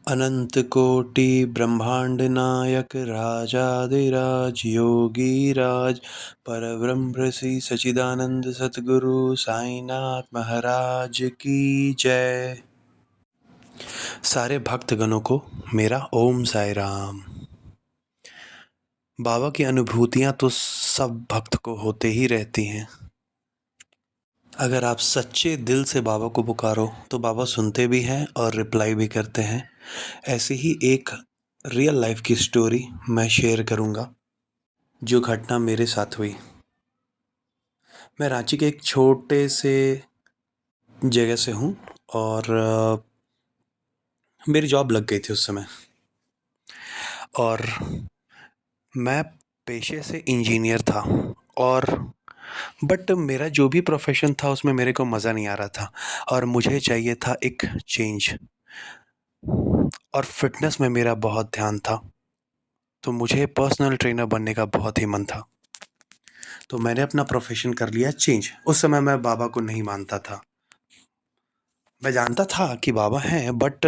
अनंत कोटि ब्रह्मांड नायक राजाधिराज योगी राज परब्रह्म श्री सच्चिदानंद सतगुरु साईनाथ महाराज की जय। सारे भक्तगणों को मेरा ओम साई राम। बाबा की अनुभूतियाँ तो सब भक्त को होते ही रहती हैं। अगर आप सच्चे दिल से बाबा को पुकारो तो बाबा सुनते भी हैं और रिप्लाई भी करते हैं। ऐसी ही एक रियल लाइफ की स्टोरी मैं शेयर करूंगा जो घटना मेरे साथ हुई। मैं रांची के एक छोटे से जगह से हूँ और मेरी जॉब लग गई थी उस समय और मैं पेशे से इंजीनियर था और बट मेरा जो भी प्रोफेशन था उसमें मेरे को मज़ा नहीं आ रहा था और मुझे चाहिए था एक चेंज और फिटनेस में मेरा बहुत ध्यान था। तो मुझे पर्सनल ट्रेनर बनने का बहुत ही मन था। तो मैंने अपना प्रोफेशन कर लिया चेंज। उस समय मैं बाबा को नहीं मानता था। मैं जानता था कि बाबा हैं बट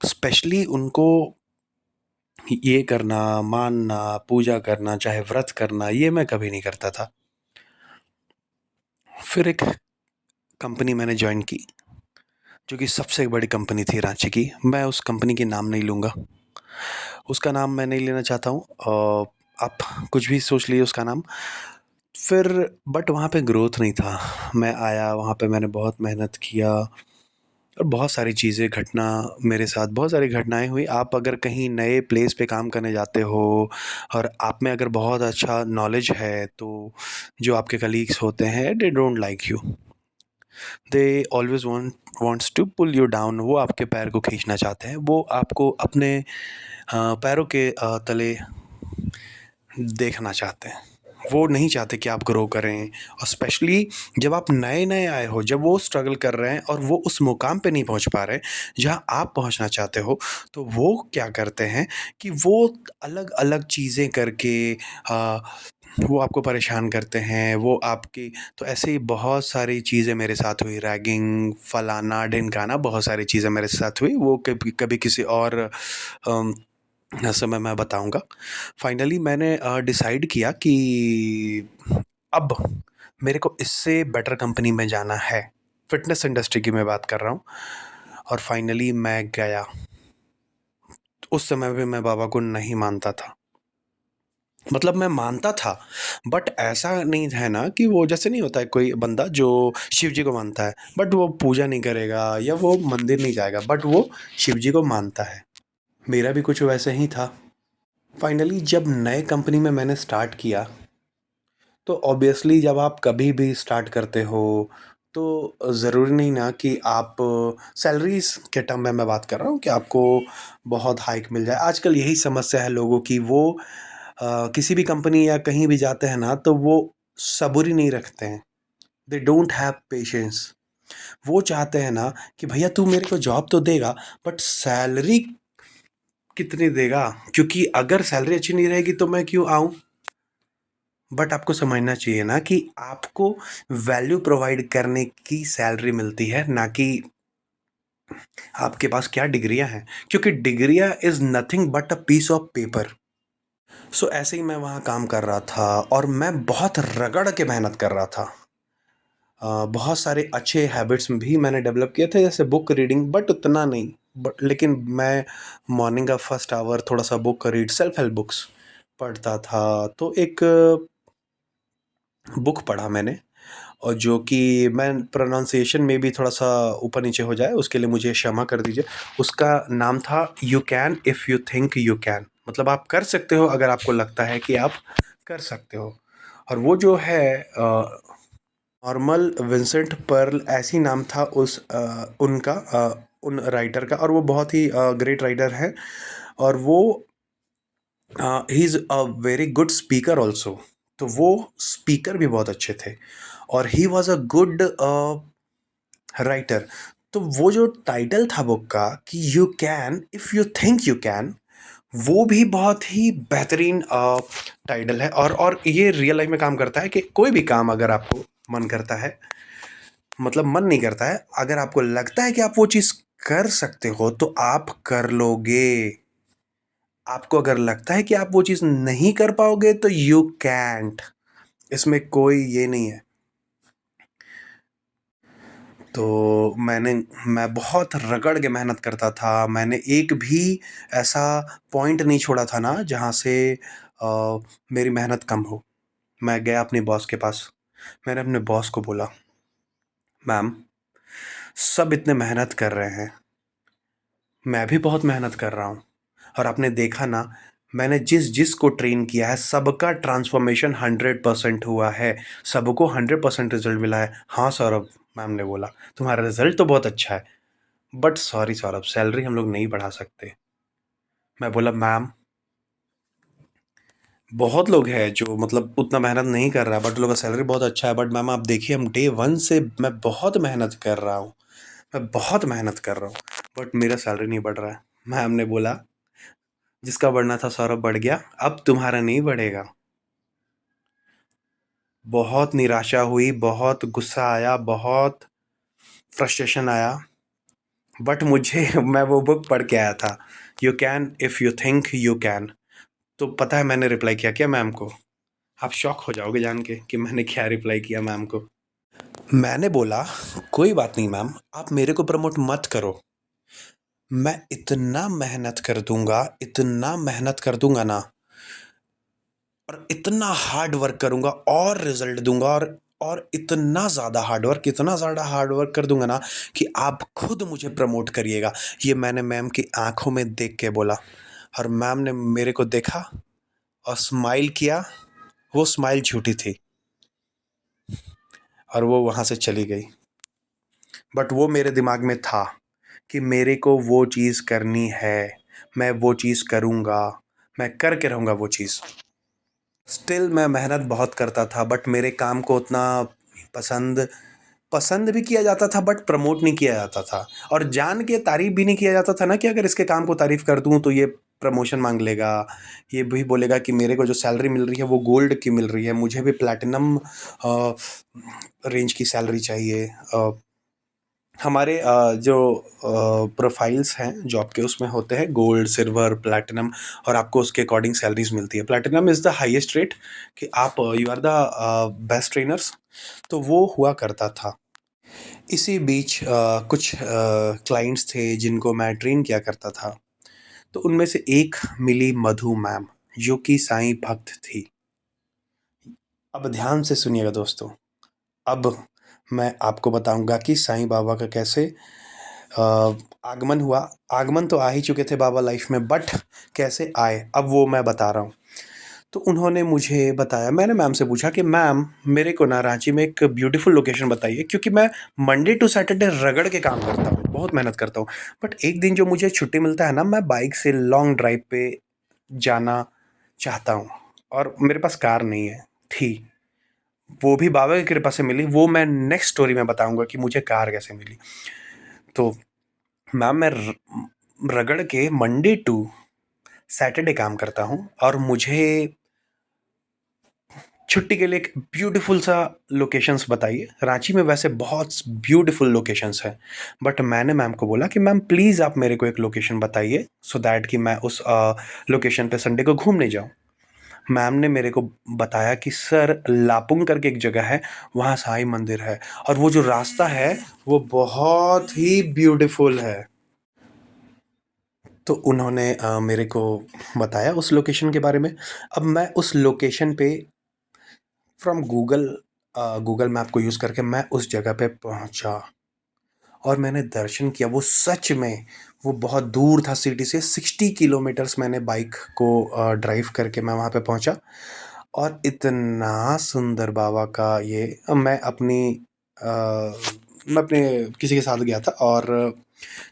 स्पेशली उनको ये करना, मानना, पूजा करना, चाहे व्रत करना, ये मैं कभी नहीं करता था। फिर एक कंपनी मैंने जॉइन की जो कि सबसे बड़ी कंपनी थी रांची की। मैं उस कंपनी की नाम नहीं लूँगा, उसका नाम मैं नहीं लेना चाहता हूँ। आप कुछ भी सोच लीजिए उसका नाम। फिर बट वहाँ पे ग्रोथ नहीं था। मैं आया वहाँ पे, मैंने बहुत मेहनत किया और बहुत सारी चीज़ें मेरे साथ बहुत सारी घटनाएं हुई। आप अगर कहीं नए प्लेस पे काम करने जाते हो और आप में अगर बहुत अच्छा नॉलेज है तो जो आपके कलीग्स होते हैं they don't like you, they always wants to pull you down. वो आपके पैर को खींचना चाहते हैं, वो आपको अपने पैरों के तले देखना चाहते हैं। वो नहीं चाहते कि आप ग्रो करें और स्पेशली जब आप नए-नए आए हो, जब वो स्ट्रगल कर रहे हैं और वो उस मुकाम पे नहीं पहुँच पा रहे, जहाँ आप पहुँचना चाहते हो, तो वो क्या करते हैं कि वो अलग-अलग चीज़ें करके वो आपको परेशान करते हैं, वो आपकी तो ऐसे ही बहुत सारी चीज़ें मेरे साथ हुई। रैगिंग, फलाना-ढिमकाना बहुत सारी चीज़ें मेरे साथ हुई। वो कभी कभी किसी और अम, समय मैं बताऊँगा। फाइनली मैंने डिसाइड किया कि अब मेरे को इससे बेटर कंपनी में जाना है। फ़िटनेस इंडस्ट्री की मैं बात कर रहा हूँ और फाइनली मैं गया। उस समय भी मैं बाबा को नहीं मानता था। मतलब मैं मानता था बट ऐसा नहीं है ना कि वो जैसे नहीं होता है कोई बंदा जो शिव जी को मानता है बट वो पूजा नहीं करेगा या वो मंदिर नहीं जाएगा बट वो शिव जी को मानता है। मेरा भी कुछ वैसे ही था। फाइनली जब नए कंपनी में मैंने स्टार्ट किया तो ऑब्वियसली जब आप कभी भी स्टार्ट करते हो तो ज़रूरी नहीं ना कि आप सैलरीज़ के टर्म में मैं बात कर रहा हूँ कि आपको बहुत हाइक मिल जाए। आजकल यही समस्या है लोगों की। वो किसी भी कंपनी या कहीं भी जाते हैं ना तो वो सब्र नहीं रखते हैं। They don't have patience. वो चाहते हैं ना कि भैया तू मेरे को जॉब तो देगा बट सैलरी कितनी देगा? क्योंकि अगर सैलरी अच्छी नहीं रहेगी तो मैं क्यों आऊँ? बट आपको समझना चाहिए ना कि आपको वैल्यू प्रोवाइड करने की सैलरी मिलती है, ना कि आपके पास क्या डिग्रियां हैं। क्योंकि डिग्रियां is nothing but a piece of paper. So ऐसे ही मैं वहाँ काम कर रहा था और मैं बहुत रगड़ के मेहनत कर रहा था। बहुत सारे अच्छे हैबिट्स भी मैंने डेवलप किए थे जैसे बुक रीडिंग बट उतना नहीं। बट लेकिन मैं मॉर्निंग का फर्स्ट आवर थोड़ा सा book read, self help books पढ़ता था। तो एक बुक पढ़ा मैंने और जो कि मैं प्रोनाउंसिएशन में भी थोड़ा-सा ऊपर-नीचे हो जाए उसके लिए मुझे क्षमा कर दीजिए। उसका नाम था you can if you think you can. मतलब आप कर सकते हो अगर आपको लगता है कि आप कर सकते हो। और वो जो है नॉर्मन विंसेंट पर्ल ऐसे ही नाम था उनका, उन राइटर का। और वो बहुत ही ग्रेट राइटर हैं और वो he is a very good speaker also. तो वो स्पीकर भी बहुत अच्छे थे और he was a good writer. तो वो जो टाइटल था बुक का कि you can if you think you can, वो भी बहुत ही बेहतरीन टाइटल है। और ये रियल लाइफ में काम करता है कि कोई भी काम अगर आपको मन करता है, मतलब मन नहीं करता है, अगर आपको लगता है कि आप वो चीज़ कर सकते हो तो आप कर लोगे। आपको अगर लगता है कि आप वो चीज़ नहीं कर पाओगे तो यू कैंट। इसमें कोई ये नहीं है। तो मैं बहुत रगड़ के मेहनत करता था। मैंने एक भी ऐसा पॉइंट नहीं छोड़ा था ना जहाँ से मेरी मेहनत कम हो। मैं गया अपने बॉस के पास। मैंने अपने बॉस को बोला, मैम, सब इतने मेहनत कर रहे हैं, मैं भी बहुत मेहनत कर रहा हूँ, और आपने देखा ना, मैंने जिस जिस को ट्रेन किया है सबका ट्रांसफॉर्मेशन 100% हुआ है, सबको 100% रिजल्ट मिला है। हाँ सौरभ, मैम ने बोला, तुम्हारा रिजल्ट तो बहुत अच्छा है, बट सॉरी सौरभ, सैलरी हम लोग नहीं बढ़ा सकते। मैं बोला, मैम, बहुत लोग हैं जो मतलब उतना मेहनत नहीं कर रहा है बट लोग का सैलरी बहुत अच्छा है, बट मैम आप देखिए, हम डे वन से मैं बहुत मेहनत कर रहा हूँ, मैं बहुत मेहनत कर रहा हूँ, बट मेरा सैलरी नहीं बढ़ रहा है। मैम ने बोला, जिसका बढ़ना था सौरभ बढ़ गया, अब तुम्हारा नहीं बढ़ेगा। बहुत निराशा हुई, बहुत गुस्सा आया, बहुत फ्रस्ट्रेशन आया, बट मुझे मैं वो बुक पढ़ के आया था, you can if you think you can. तो पता है मैंने रिप्लाई किया क्या मैम को? आप शॉक हो जाओगे जान के कि मैंने क्या रिप्लाई किया मैम को। मैंने बोला, कोई बात नहीं मैम, आप मेरे को प्रमोट मत करो, मैं इतना मेहनत कर दूंगा, इतना मेहनत कर दूंगा ना, और इतना हार्ड वर्क करूंगा और रिजल्ट दूंगा, और इतना ज़्यादा हार्ड वर्क, इतना ज़्यादा हार्ड वर्क कर दूंगा ना कि आप खुद मुझे प्रमोट करिएगा। ये मैंने मैम की आंखों में देख के बोला, और मैम ने मेरे को देखा और स्माइल किया। वो स्माइल झूठी थी, और वो वहाँ से चली गई, बट वो मेरे दिमाग में था कि मेरे को वो चीज़ करनी है, मैं वो चीज़ करूँगा, मैं करके रहूँगा वो चीज़। स्टिल मैं मेहनत बहुत करता था, बट मेरे काम को उतना पसंद पसंद भी किया जाता था बट प्रमोट नहीं किया जाता था, और जान के तारीफ़ भी नहीं किया जाता था ना कि अगर इसके काम को तारीफ़ कर दूँ तो ये प्रमोशन मांग लेगा, ये भी बोलेगा कि मेरे को जो सैलरी मिल रही है वो गोल्ड की मिल रही है, मुझे भी प्लैटिनम रेंज की सैलरी चाहिए। हमारे जो प्रोफाइल्स हैं जॉब के, उसमें होते हैं गोल्ड, सिल्वर, प्लैटिनम, और आपको उसके अकॉर्डिंग सैलरीज मिलती है। Platinum is the highest rate कि आप you are the best trainers. तो वो हुआ करता था। इसी बीच कुछ क्लाइंट्स थे जिनको मैं ट्रेन किया करता था, तो उनमें से एक मिली मधु मैम, जो कि साईं भक्त थी। अब ध्यान से सुनिएगा दोस्तों, अब मैं आपको बताऊंगा कि साईं बाबा का कैसे अ, आगमन हुआ। आगमन तो आ ही चुके थे बाबा लाइफ में, बट कैसे आए अब वो मैं बता रहा हूँ। तो उन्होंने मुझे बताया, मैंने मैम से पूछा कि मैम, मेरे को ना रांची में एक ब्यूटीफुल लोकेशन बताइए, क्योंकि मैं मंडे टू सैटरडे रगड़ के काम करता हूँ, बहुत मेहनत करता हूँ, बट एक दिन जो मुझे छुट्टी मिलता है ना, मैं बाइक से लॉन्ग ड्राइव पे जाना चाहता हूँ, और मेरे पास कार नहीं है, थी, वो भी बाबा की कृपा से मिली। वो मैं नेक्स्ट स्टोरी में बताऊंगा कि मुझे कार कैसे मिली। तो मैम, मैं रगड़ के मंडे टू सैटरडे काम करता हूँ, और मुझे छुट्टी के लिए एक ब्यूटीफुल सा लोकेशंस बताइए। रांची में वैसे बहुत ब्यूटीफुल लोकेशंस हैं, बट मैंने मैम को बोला कि मैम प्लीज़ आप मेरे को एक लोकेशन बताइए, सो दैट कि मैं उस लोकेशन पे संडे को घूमने जाऊँ। मैम ने मेरे को बताया कि सर, लापुंग करके एक जगह है, वहाँ साईं मंदिर है, और वो जो रास्ता है वो बहुत ही ब्यूटीफुल है। तो उन्होंने मेरे को बताया उस लोकेशन के बारे में। अब मैं उस लोकेशन पे फ्रॉम गूगल मैप को यूज़ करके मैं उस जगह पे पहुंचा, और मैंने दर्शन किया। वो सच में वो बहुत दूर था सिटी से, 60 किलोमीटर्स मैंने बाइक को ड्राइव करके मैं वहाँ पे पहुंचा। और इतना सुंदर बाबा का ये, मैं अपने किसी के साथ गया था, और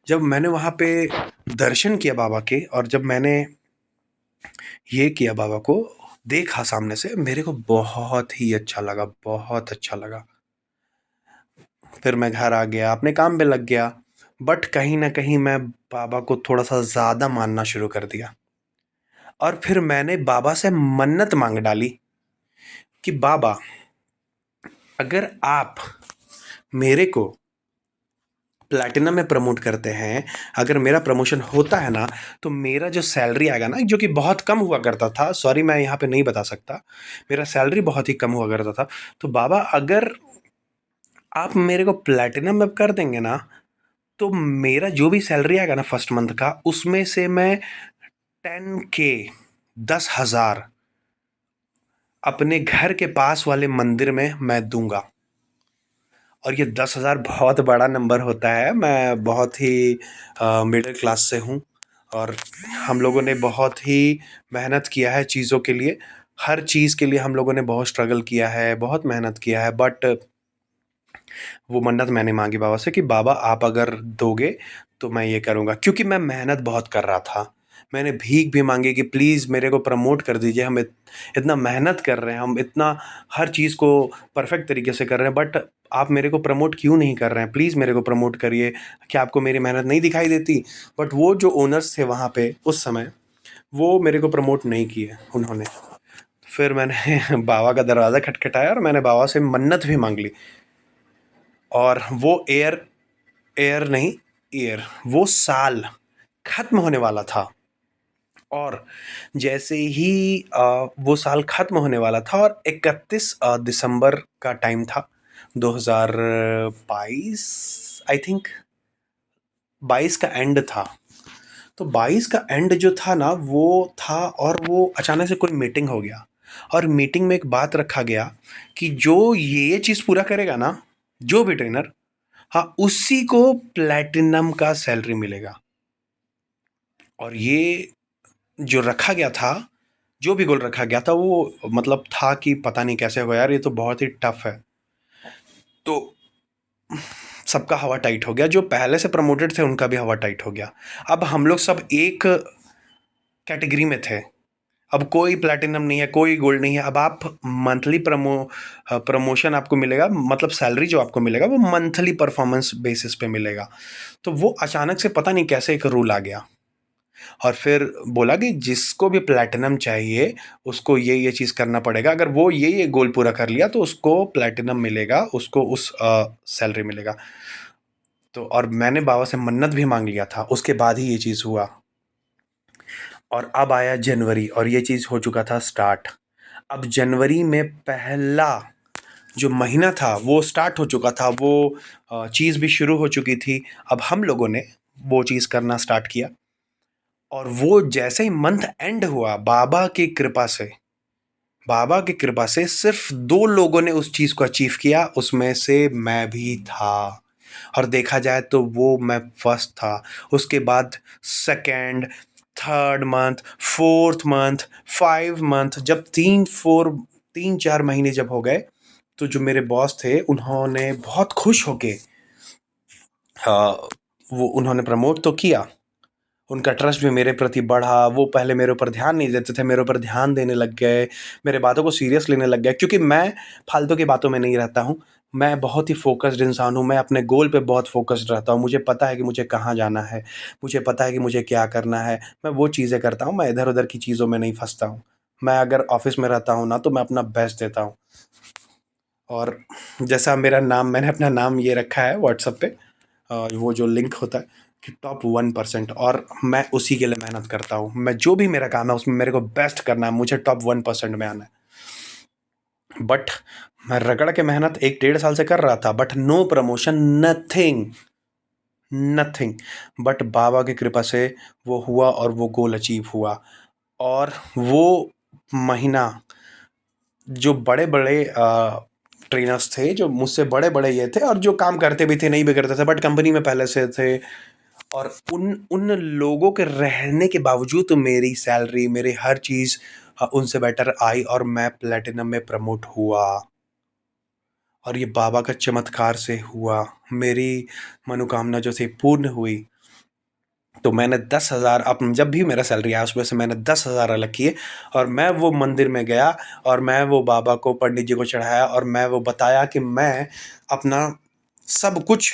जब मैंने वहाँ पे दर्शन किया बाबा के, और जब मैंने ये किया, बाबा को देखा सामने से, मेरे को बहुत ही अच्छा लगा, बहुत अच्छा लगा। फिर मैं घर आ गया, अपने काम पे लग गया, बट कहीं न कहीं मैं बाबा को थोड़ा-सा ज़्यादा मानना शुरू कर दिया, और फिर मैंने बाबा से मन्नत माँग डाली कि बाबा, अगर आप मेरे को प्लैटिनम में प्रमोट करते हैं, अगर मेरा प्रमोशन होता है ना, तो मेरा जो सैलरी आएगा ना, जो कि बहुत कम हुआ करता था, सॉरी मैं यहाँ पे नहीं बता सकता, मेरा सैलरी बहुत ही कम हुआ करता था। तो बाबा अगर आप मेरे को प्लैटिनम में कर देंगे ना, तो मेरा जो भी सैलरी आएगा ना फर्स्ट मंथ का, उसमें से मैं 10K 10,000 अपने घर के पास वाले मंदिर में मैं दूंगा। और ये 10,000 बहुत बड़ा नंबर होता है। मैं बहुत ही मिडिल क्लास से हूँ, और हम लोगों ने बहुत ही मेहनत किया है चीज़ों के लिए। हर चीज़ के लिए हम लोगों ने बहुत स्ट्रगल किया है, बहुत मेहनत किया है, बट वो मन्नत मैंने मांगी बाबा से कि बाबा आप अगर दोगे तो मैं ये करूँगा, क्योंकि मैं मेहनत बहुत कर रहा था। मैंने भीख भी मांगी कि प्लीज़ मेरे को प्रमोट कर दीजिए, हम इतना मेहनत कर रहे हैं, हम इतना हर चीज़ को परफेक्ट तरीके से कर रहे हैं, बट आप मेरे को प्रमोट क्यों नहीं कर रहे हैं? प्लीज़ मेरे को प्रमोट करिए। क्या आपको मेरी मेहनत नहीं दिखाई देती? बट वो जो ओनर्स थे वहाँ पे उस समय, वो मेरे को प्रमोट नहीं किए उन्होंने। फिर मैंने बाबा का दरवाज़ा खटखटाया और मैंने बाबा से मन्नत भी मांग ली। और वो एयर नहीं, ईयर, वो साल खत्म होने वाला था। और जैसे ही वो साल खत्म होने वाला था और 31 दिसंबर का टाइम था, 2022 आई थिंक, 22 का एंड था। तो 22 का एंड जो था ना, वो था, और वो अचानक से कोई मीटिंग हो गया, और मीटिंग में एक बात रखा गया कि जो ये चीज़ पूरा करेगा ना, जो भी ट्रेनर, हाँ, उसी को प्लैटिनम का सैलरी मिलेगा। और ये जो रखा गया था, जो भी गोल रखा गया था, वो मतलब था कि पता नहीं कैसे होगा यार, ये तो बहुत ही टफ है। तो सबका हवा टाइट हो गया, जो पहले से प्रमोटेड थे उनका भी हवा टाइट हो गया। अब हम लोग सब एक कैटेगरी में थे। अब कोई प्लैटिनम नहीं है, कोई गोल्ड नहीं है। अब आप मंथली प्रमोशन आपको मिलेगा, मतलब सैलरी जो आपको मिलेगा वो मंथली परफॉर्मेंस बेसिस पे मिलेगा। तो वो अचानक से पता नहीं कैसे एक रूल आ गया, और फिर बोला कि जिसको भी प्लैटिनम चाहिए उसको ये चीज़ करना पड़ेगा। अगर वो ये गोल पूरा कर लिया तो उसको प्लैटिनम मिलेगा, उसको उस सैलरी मिलेगा। तो और मैंने बाबा से मन्नत भी मांग लिया था, उसके बाद ही ये चीज़ हुआ। और अब आया जनवरी और ये चीज़ हो चुका था स्टार्ट। अब जनवरी में पहला जो महीना था वो स्टार्ट हो चुका था, वो चीज़ भी शुरू हो चुकी थी। अब हम लोगों ने वो चीज़ करना स्टार्ट किया, और वो जैसे ही मंथ एंड हुआ, बाबा की कृपा से सिर्फ 2 लोगों ने उस चीज़ को अचीव किया, उसमें से मैं भी था। और देखा जाए तो वो मैं फर्स्ट था। उसके बाद second, third month, fourth month, 5 month, जब 3-4 महीने जब हो गए, तो जो मेरे बॉस थे उन्होंने बहुत खुश होके वो उन्होंने प्रमोट तो किया। उनका ट्रस्ट भी मेरे प्रति बढ़ा। वो पहले मेरे ऊपर ध्यान नहीं देते थे, मेरे ऊपर ध्यान देने लग गए, मेरे बातों को सीरियस लेने लग गए, क्योंकि मैं फालतू की बातों में नहीं रहता हूँ। मैं बहुत ही फ़ोकस्ड इंसान हूँ, मैं अपने गोल पे बहुत फ़ोकस्ड रहता हूँ। मुझे पता है कि मुझे कहाँ जाना है, मुझे पता है कि मुझे क्या करना है। मैं वो चीज़ें करता हूँ, मैं इधर-उधर की चीज़ों में नहीं फँसता हूँ। मैं अगर ऑफ़िस में रहता हूँ ना, तो मैं अपना बेस्ट देता हूँ। और जैसा मेरा नाम, मैंने अपना नाम ये रखा है व्हाट्सएप पे, वो जो लिंक होता है कि टॉप 1%, और मैं उसी के लिए मेहनत करता हूँ। मैं जो भी मेरा काम है उसमें मेरे को बेस्ट करना है, मुझे टॉप 1% में आना है। बट मैं रगड़ के मेहनत 1-1.5 साल से कर रहा था, but no promotion, nothing, nothing. But बाबा की कृपा से वो हुआ और वो गोल अचीव हुआ। और वो महीना, जो बड़े-बड़े ट्रेनर्स थे, जो मुझसे बड़े-बड़े ये थे और जो काम करते भी थे, नहीं भी करते थे, बट कंपनी में पहले से थे, और उन उन लोगों के रहने के बावजूद तो मेरी सैलरी, मेरी हर चीज़ उनसे बेटर आई, और मैं प्लैटिनम में प्रमोट हुआ। और ये बाबा का चमत्कार से हुआ। मेरी मनोकामना जो थी पूर्ण हुई। तो मैंने 10,000, अब जब भी मेरा सैलरी आया उसमें से मैंने 10,000 अलग किए, और मैं वो मंदिर में गया, और मैं वो बाबा को, पंडित जी को चढ़ाया, और मैं वो बताया कि मैं अपना सब कुछ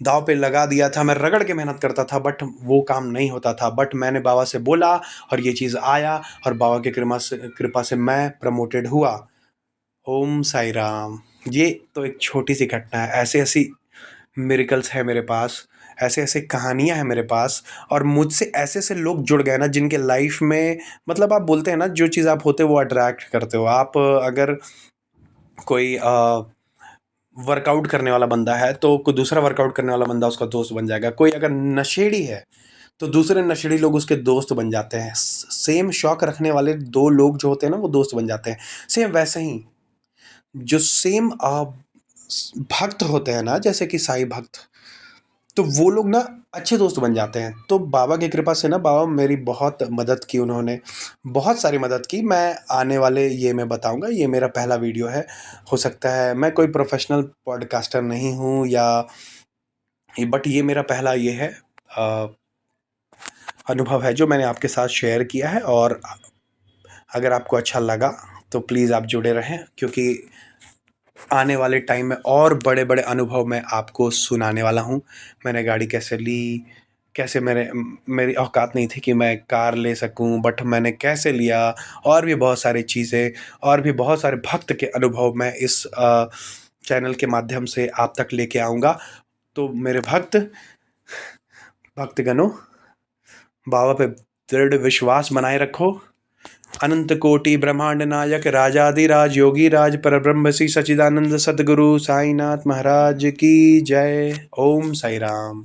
दाँव पे लगा दिया था। मैं रगड़ के मेहनत करता था, बट वो काम नहीं होता था। बट मैंने बाबा से बोला और ये चीज़ आया, और बाबा की कृपा से मैं प्रमोटेड हुआ। ओम साई राम। ये तो एक छोटी सी घटना है, ऐसी ऐसी मिरेकल्स है मेरे पास। ऐसे-ऐसे कहानियाँ हैं मेरे पास और मुझसे ऐसे-ऐसे लोग जुड़ गए ना जिनके लाइफ़ में मतलब आप बोलते हैं ना जो चीज़ आप होते हो वो अट्रैक्ट करते हो। आप अगर कोई वर्कआउट करने वाला बंदा है तो कोई दूसरा वर्कआउट करने वाला बंदा उसका दोस्त बन जाएगा। कोई अगर नशेड़ी है तो दूसरे नशेड़ी लोग उसके दोस्त बन जाते हैं। सेम शौक रखने वाले 2 लोग जो होते हैं ना वो दोस्त बन जाते हैं। सेम वैसे ही जो सेम भक्त होते हैं ना जैसे कि साईं भक्त, तो वो लोग ना अच्छे दोस्त बन जाते हैं। तो बाबा की कृपा से ना बाबा मेरी बहुत मदद की उन्होंने, बहुत सारी मदद की। मैं आने वाले ये मैं बताऊँगा, ये मेरा पहला वीडियो है। हो सकता है मैं कोई प्रोफ़ेशनल पॉडकास्टर नहीं हूँ या बट ये मेरा पहला ये है अ, अनुभव है जो मैंने आपके साथ शेयर किया है और अगर आपको अच्छा लगा तो प्लीज़ आप जुड़े रहें क्योंकि आने वाले टाइम में और बड़े-बड़े अनुभव मैं आपको सुनाने वाला हूँ। मैंने गाड़ी कैसे ली, कैसे मेरी औकात नहीं थी कि मैं कार ले सकूँ बट मैंने कैसे लिया और भी बहुत सारी चीज़ें और भी बहुत सारे भक्त के अनुभव मैं इस चैनल के माध्यम से आप तक लेके आऊँगा। तो मेरे भक्तगणों, बाबा पे दृढ़ विश्वास बनाए रखो। अनंत कोटि ब्रह्मांड नायक राजाधिराज योगीराज परब्रह्म श्री सच्चिदानंद सद्गुरु साईनाथ महाराज की जय। ओम साई राम।